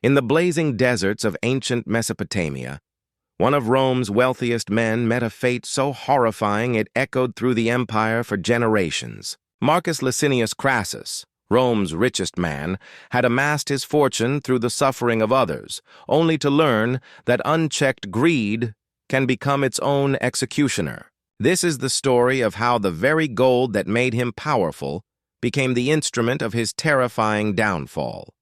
In the blazing deserts of ancient Mesopotamia, one of Rome's wealthiest men met a fate so horrifying it echoed through the empire for generations. Marcus Licinius Crassus, Rome's richest man, had amassed his fortune through the suffering of others, only to learn that unchecked greed can become its own executioner. This is the story of how the very gold that made him powerful became the instrument of his terrifying downfall.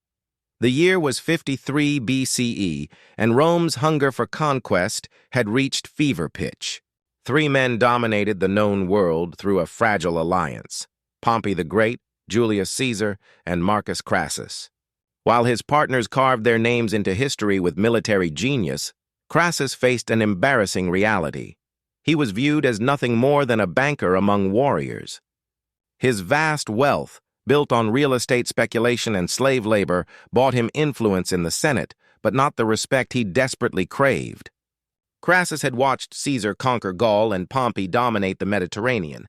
The year was 53 BCE, and Rome's hunger for conquest had reached fever pitch. Three men dominated the known world through a fragile alliance: Pompey the Great, Julius Caesar, and Marcus Crassus. While his partners carved their names into history with military genius, Crassus faced an embarrassing reality. He was viewed as nothing more than a banker among warriors. His vast wealth, built on real estate speculation and slave labor, bought him influence in the Senate, but not the respect he desperately craved. Crassus had watched Caesar conquer Gaul and Pompey dominate the Mediterranean,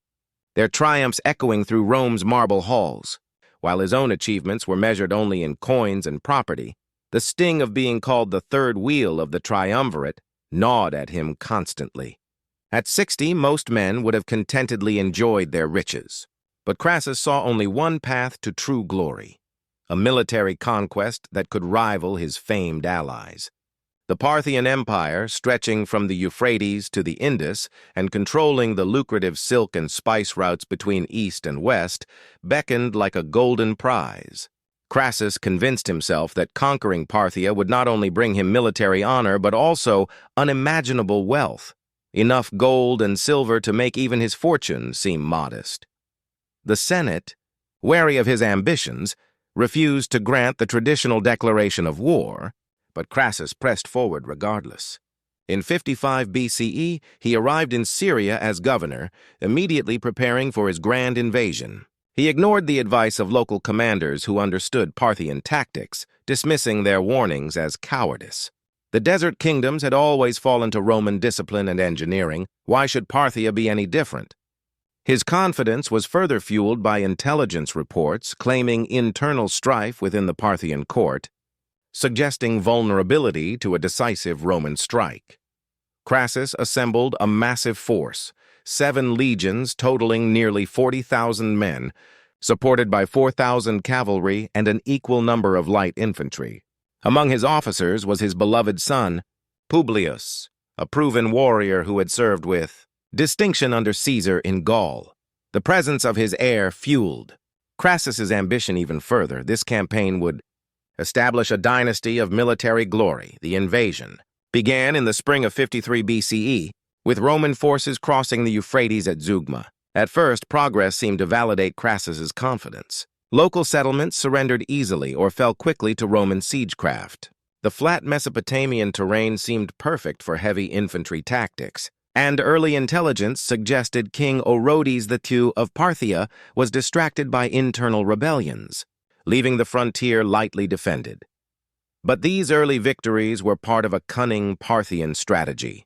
their triumphs echoing through Rome's marble halls. While his own achievements were measured only in coins and property, the sting of being called the third wheel of the triumvirate gnawed at him constantly. At 60, most men would have contentedly enjoyed their riches. But Crassus saw only one path to true glory: a military conquest that could rival his famed allies. The Parthian Empire, stretching from the Euphrates to the Indus and controlling the lucrative silk and spice routes between East and West, beckoned like a golden prize. Crassus convinced himself that conquering Parthia would not only bring him military honor but also unimaginable wealth, enough gold and silver to make even his fortune seem modest. The Senate, wary of his ambitions, refused to grant the traditional declaration of war, but Crassus pressed forward regardless. In 55 BCE, he arrived in Syria as governor, immediately preparing for his grand invasion. He ignored the advice of local commanders who understood Parthian tactics, dismissing their warnings as cowardice. The desert kingdoms had always fallen to Roman discipline and engineering. Why should Parthia be any different? His confidence was further fueled by intelligence reports claiming internal strife within the Parthian court, suggesting vulnerability to a decisive Roman strike. Crassus assembled a massive force, 7 legions totaling nearly 40,000 men, supported by 4,000 cavalry and an equal number of light infantry. Among his officers was his beloved son, Publius, a proven warrior who had served with distinction under Caesar in Gaul. The presence of his heir fueled Crassus's ambition even further. This campaign would establish a dynasty of military glory. The invasion began in the spring of 53 BCE, with Roman forces crossing the Euphrates at Zeugma. At first, progress seemed to validate Crassus's confidence. Local settlements surrendered easily or fell quickly to Roman siegecraft. The flat Mesopotamian terrain seemed perfect for heavy infantry tactics, and early intelligence suggested King Orodes II of Parthia was distracted by internal rebellions, leaving the frontier lightly defended. But these early victories were part of a cunning Parthian strategy.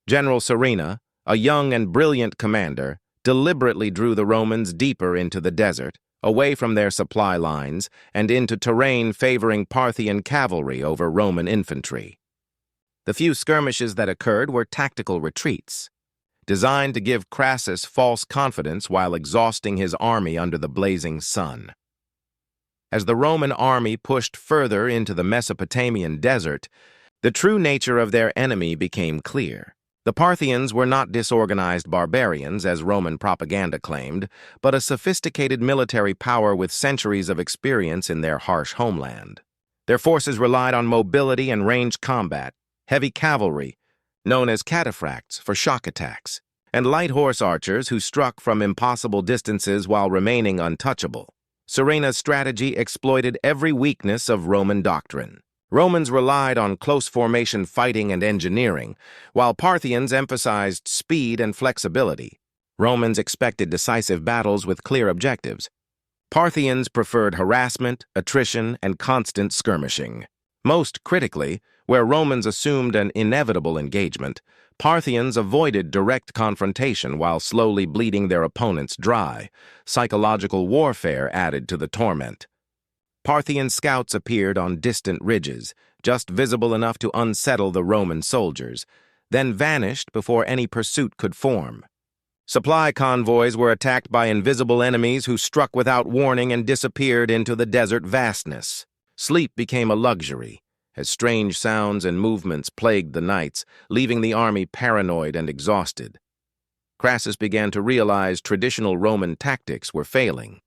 General Serena, a young and brilliant commander, deliberately drew the Romans deeper into the desert, away from their supply lines, and into terrain favoring Parthian cavalry over Roman infantry. The few skirmishes that occurred were tactical retreats, designed to give Crassus false confidence while exhausting his army under the blazing sun. As the Roman army pushed further into the Mesopotamian desert, the true nature of their enemy became clear. The Parthians were not disorganized barbarians, as Roman propaganda claimed, but a sophisticated military power with centuries of experience in their harsh homeland. Their forces relied on mobility and ranged combat, heavy cavalry, known as cataphracts for shock attacks, and light horse archers who struck from impossible distances while remaining untouchable. Serena's strategy exploited every weakness of Roman doctrine. Romans relied on close formation fighting and engineering, while Parthians emphasized speed and flexibility. Romans expected decisive battles with clear objectives. Parthians preferred harassment, attrition, and constant skirmishing. Most critically, where Romans assumed an inevitable engagement, Parthians avoided direct confrontation while slowly bleeding their opponents dry. Psychological warfare added to the torment. Parthian scouts appeared on distant ridges, just visible enough to unsettle the Roman soldiers, then vanished before any pursuit could form. Supply convoys were attacked by invisible enemies who struck without warning and disappeared into the desert vastness. Sleep became a luxury, as strange sounds and movements plagued the nights, leaving the army paranoid and exhausted. Crassus began to realize traditional Roman tactics were failing.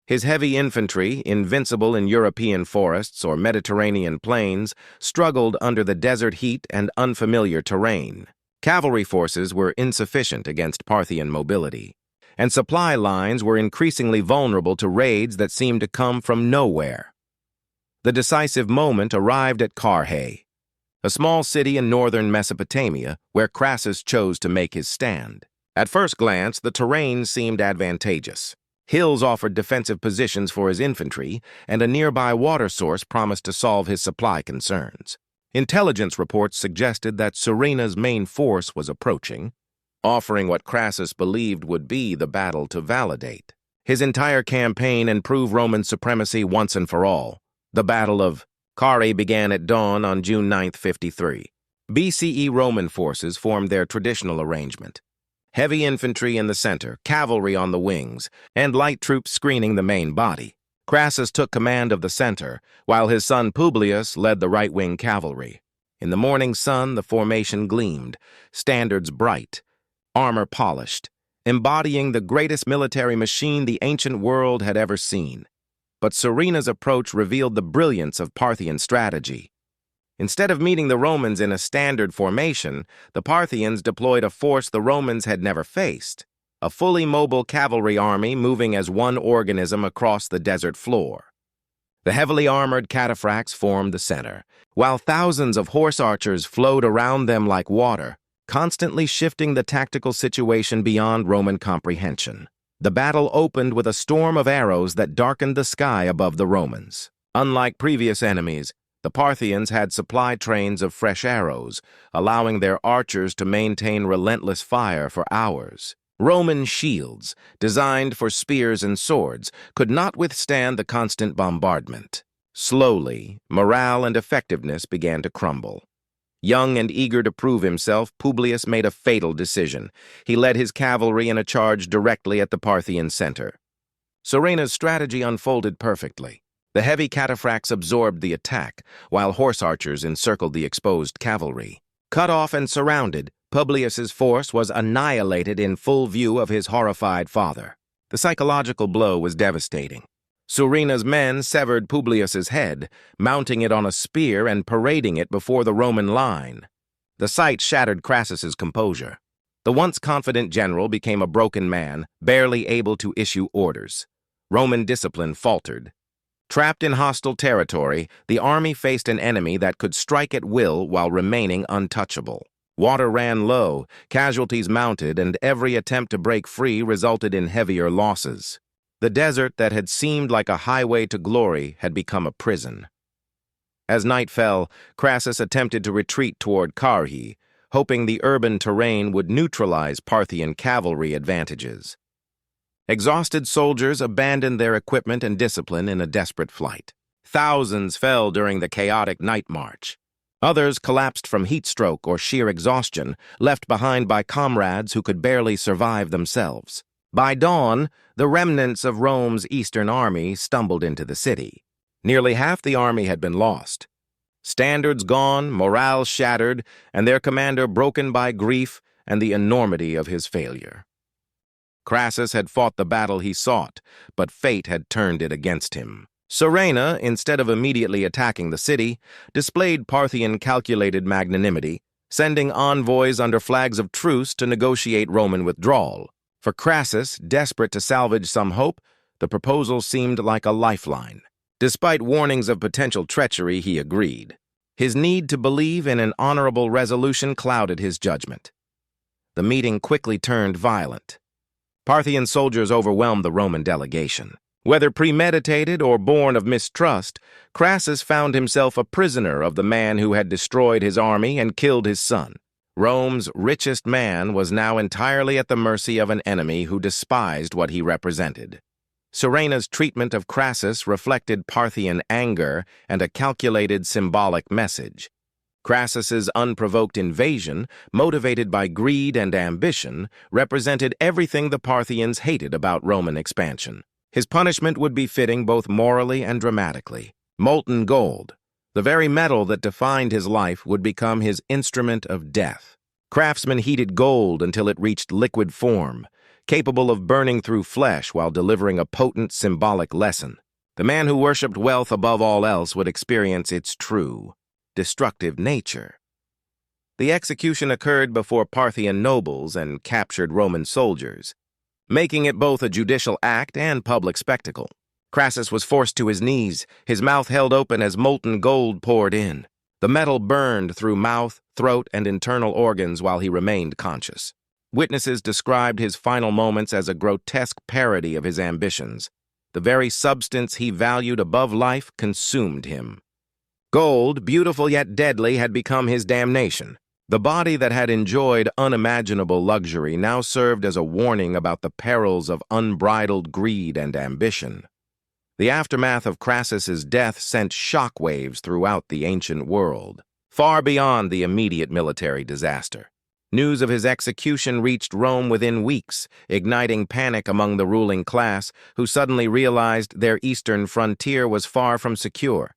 His heavy infantry, invincible in European forests or Mediterranean plains, struggled under the desert heat and unfamiliar terrain. Cavalry forces were insufficient against Parthian mobility, and supply lines were increasingly vulnerable to raids that seemed to come from nowhere. The decisive moment arrived at Carrhae, a small city in northern Mesopotamia where Crassus chose to make his stand. At first glance, the terrain seemed advantageous. Hills offered defensive positions for his infantry, and a nearby water source promised to solve his supply concerns. Intelligence reports suggested that Surena's main force was approaching, offering what Crassus believed would be the battle to validate his entire campaign and prove Roman supremacy once and for all. The Battle of Carrhae began at dawn on June 9, 53. BCE Roman forces formed their traditional arrangement. Heavy infantry in the center, cavalry on the wings, and light troops screening the main body. Crassus took command of the center, while his son Publius led the right-wing cavalry. In the morning sun, the formation gleamed, standards bright, armor polished, embodying the greatest military machine the ancient world had ever seen. But Surena's approach revealed the brilliance of Parthian strategy. Instead of meeting the Romans in a standard formation, the Parthians deployed a force the Romans had never faced, a fully mobile cavalry army moving as one organism across the desert floor. The heavily armored cataphracts formed the center, while thousands of horse archers flowed around them like water, constantly shifting the tactical situation beyond Roman comprehension. The battle opened with a storm of arrows that darkened the sky above the Romans. Unlike previous enemies, the Parthians had supply trains of fresh arrows, allowing their archers to maintain relentless fire for hours. Roman shields, designed for spears and swords, could not withstand the constant bombardment. Slowly, morale and effectiveness began to crumble. Young and eager to prove himself, Publius made a fatal decision. He led his cavalry in a charge directly at the Parthian center. Surena's strategy unfolded perfectly. The heavy cataphracts absorbed the attack, while horse archers encircled the exposed cavalry. Cut off and surrounded, Publius's force was annihilated in full view of his horrified father. The psychological blow was devastating. Surena's men severed Publius's head, mounting it on a spear and parading it before the Roman line. The sight shattered Crassus's composure. The once confident general became a broken man, barely able to issue orders. Roman discipline faltered. Trapped in hostile territory, the army faced an enemy that could strike at will while remaining untouchable. Water ran low, casualties mounted, and every attempt to break free resulted in heavier losses. The desert that had seemed like a highway to glory had become a prison. As night fell, Crassus attempted to retreat toward Carrhae, hoping the urban terrain would neutralize Parthian cavalry advantages. Exhausted soldiers abandoned their equipment and discipline in a desperate flight. Thousands fell during the chaotic night march. Others collapsed from heat stroke or sheer exhaustion, left behind by comrades who could barely survive themselves. By dawn, the remnants of Rome's eastern army stumbled into the city. Nearly half the army had been lost. Standards gone, morale shattered, and their commander broken by grief and the enormity of his failure. Crassus had fought the battle he sought, but fate had turned it against him. Surena, instead of immediately attacking the city, displayed Parthian calculated magnanimity, sending envoys under flags of truce to negotiate Roman withdrawal. For Crassus, desperate to salvage some hope, the proposal seemed like a lifeline. Despite warnings of potential treachery, he agreed. His need to believe in an honorable resolution clouded his judgment. The meeting quickly turned violent. Parthian soldiers overwhelmed the Roman delegation. Whether premeditated or born of mistrust, Crassus found himself a prisoner of the man who had destroyed his army and killed his son. Rome's richest man was now entirely at the mercy of an enemy who despised what he represented. Surena's treatment of Crassus reflected Parthian anger and a calculated symbolic message. Crassus's unprovoked invasion, motivated by greed and ambition, represented everything the Parthians hated about Roman expansion. His punishment would be fitting both morally and dramatically. Molten gold, the very metal that defined his life, would become his instrument of death. Craftsmen heated gold until it reached liquid form, capable of burning through flesh while delivering a potent symbolic lesson. The man who worshipped wealth above all else would experience its true, destructive nature. The execution occurred before Parthian nobles and captured Roman soldiers, making it both a judicial act and public spectacle. Crassus was forced to his knees, his mouth held open as molten gold poured in. The metal burned through mouth, throat, and internal organs while he remained conscious. Witnesses described his final moments as a grotesque parody of his ambitions. The very substance he valued above life consumed him. Gold, beautiful yet deadly, had become his damnation. The body that had enjoyed unimaginable luxury now served as a warning about the perils of unbridled greed and ambition. The aftermath of Crassus's death sent shockwaves throughout the ancient world, far beyond the immediate military disaster. News of his execution reached Rome within weeks, igniting panic among the ruling class, who suddenly realized their eastern frontier was far from secure.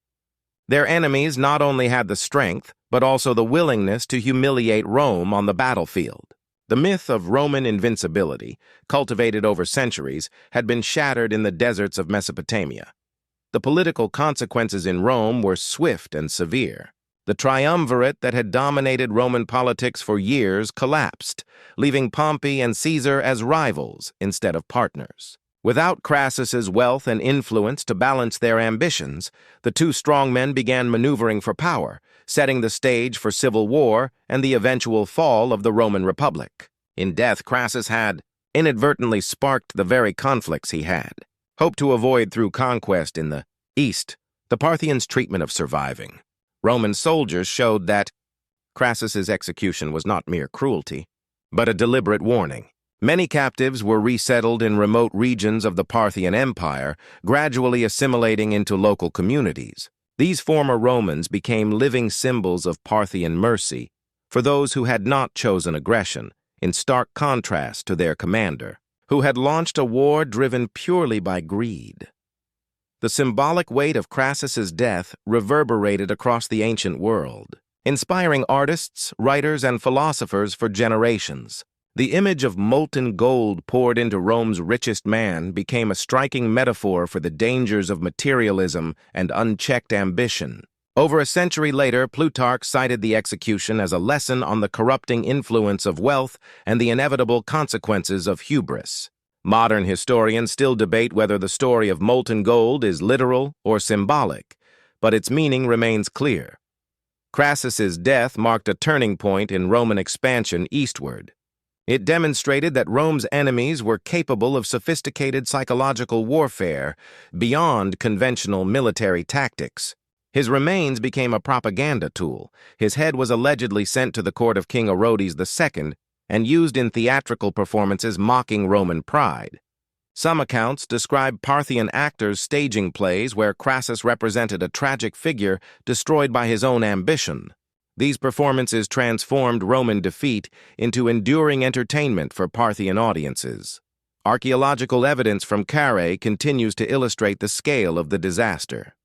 Their enemies not only had the strength, but also the willingness to humiliate Rome on the battlefield. The myth of Roman invincibility, cultivated over centuries, had been shattered in the deserts of Mesopotamia. The political consequences in Rome were swift and severe. The triumvirate that had dominated Roman politics for years collapsed, leaving Pompey and Caesar as rivals instead of partners. Without Crassus's wealth and influence to balance their ambitions, the two strongmen began maneuvering for power, setting the stage for civil war and the eventual fall of the Roman Republic. In death, Crassus had inadvertently sparked the very conflicts he had hoped to avoid through conquest in the East. The Parthians' treatment of surviving Roman soldiers showed that Crassus's execution was not mere cruelty, but a deliberate warning. Many captives were resettled in remote regions of the Parthian Empire, gradually assimilating into local communities. These former Romans became living symbols of Parthian mercy for those who had not chosen aggression, in stark contrast to their commander, who had launched a war driven purely by greed. The symbolic weight of Crassus's death reverberated across the ancient world, inspiring artists, writers, and philosophers for generations. The image of molten gold poured into Rome's richest man became a striking metaphor for the dangers of materialism and unchecked ambition. Over a century later, Plutarch cited the execution as a lesson on the corrupting influence of wealth and the inevitable consequences of hubris. Modern historians still debate whether the story of molten gold is literal or symbolic, but its meaning remains clear. Crassus's death marked a turning point in Roman expansion eastward. It demonstrated that Rome's enemies were capable of sophisticated psychological warfare beyond conventional military tactics. His remains became a propaganda tool. His head was allegedly sent to the court of King Orodes II and used in theatrical performances mocking Roman pride. Some accounts describe Parthian actors staging plays where Crassus represented a tragic figure destroyed by his own ambition. These performances transformed Roman defeat into enduring entertainment for Parthian audiences. Archaeological evidence from Carrhae continues to illustrate the scale of the disaster.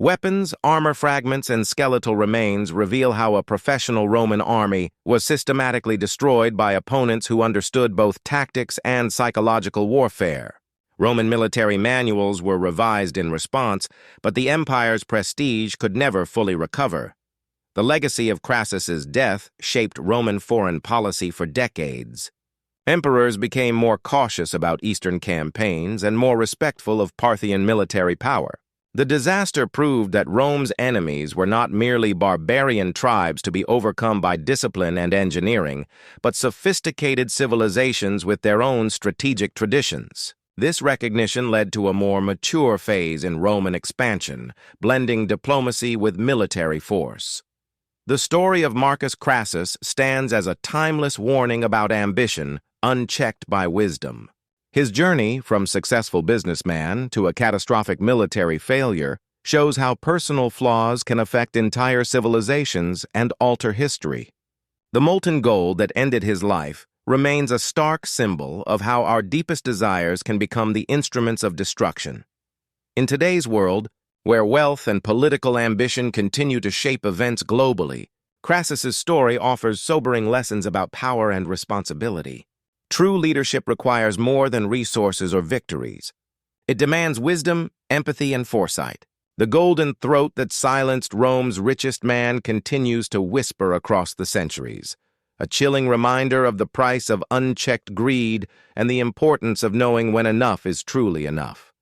Weapons, armor fragments, and skeletal remains reveal how a professional Roman army was systematically destroyed by opponents who understood both tactics and psychological warfare. Roman military manuals were revised in response, but the empire's prestige could never fully recover. The legacy of Crassus's death shaped Roman foreign policy for decades. Emperors became more cautious about Eastern campaigns and more respectful of Parthian military power. The disaster proved that Rome's enemies were not merely barbarian tribes to be overcome by discipline and engineering, but sophisticated civilizations with their own strategic traditions. This recognition led to a more mature phase in Roman expansion, blending diplomacy with military force. The story of Marcus Crassus stands as a timeless warning about ambition, unchecked by wisdom. His journey from successful businessman to a catastrophic military failure shows how personal flaws can affect entire civilizations and alter history. The molten gold that ended his life remains a stark symbol of how our deepest desires can become the instruments of destruction. In today's world, where wealth and political ambition continue to shape events globally, Crassus's story offers sobering lessons about power and responsibility. True leadership requires more than resources or victories. It demands wisdom, empathy, and foresight. The golden throat that silenced Rome's richest man continues to whisper across the centuries, a chilling reminder of the price of unchecked greed and the importance of knowing when enough is truly enough.